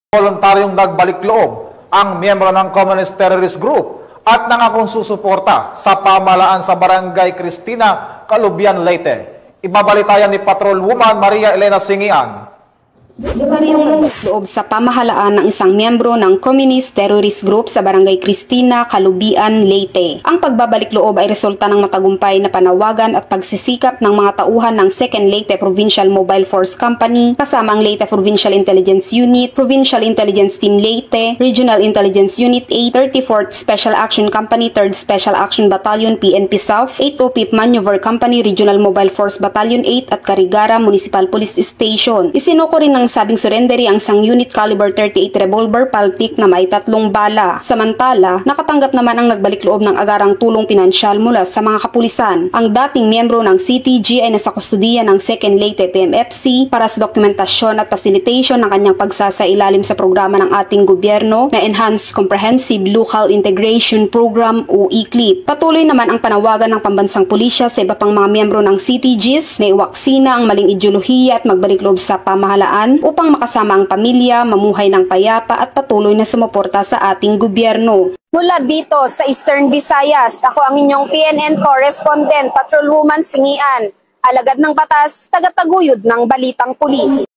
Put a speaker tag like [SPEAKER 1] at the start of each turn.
[SPEAKER 1] Voluntaryong nagbalik loob ang miyembro ng Communist Terrorist Group at nangakong susuporta sa pamahalaan sa Barangay Cristina, Calubian, Leyte. Ibabalitayan ni Patrolwoman Maria Elena Singian.
[SPEAKER 2] Voluntaryong nagloob sa pamahalaan ng isang miyembro ng Communist Terrorist Group sa Barangay Cristina, Calubian, Leyte. Ang pagbabalik loob ay resulta ng matagumpay na panawagan at pagsisikap ng mga tauhan ng 2nd Leyte Provincial Mobile Force Company kasama ang Leyte Provincial Intelligence Unit, Provincial Intelligence Team Leyte, Regional Intelligence Unit 8, 34th Special Action Company, 3rd Special Action Battalion PNP South, 8th Maneuver Company, Regional Mobile Force Battalion 8 at Carigara Municipal Police Station. Isinuko rin ng sabing surrendery ang isang unit caliber 38 revolver Paltic na may 3 bala. Samantala, nakatanggap naman ang nagbalik loob ng agarang tulong pinansyal mula sa mga kapulisan. Ang dating miyembro ng CTG ay nasa kustudiya ng 2nd Leyte PMFC para sa dokumentasyon at facilitation ng kanyang pagsasailalim sa programa ng ating gobyerno na Enhanced Comprehensive Local Integration Program o ECLIP. Patuloy naman ang panawagan ng pambansang pulisya sa iba pang mga miyembro ng CTGs na iwaksina ang maling ideolohiya at magbalik loob sa pamahalaan upang makasama ang pamilya, mamuhay ng payapa at patuloy na sumuporta sa ating gobyerno.
[SPEAKER 3] Mula dito sa Eastern Visayas, ako ang inyong PNN correspondent, Patrolwoman Singian, alagad ng batas, tagataguyod ng balitang pulis.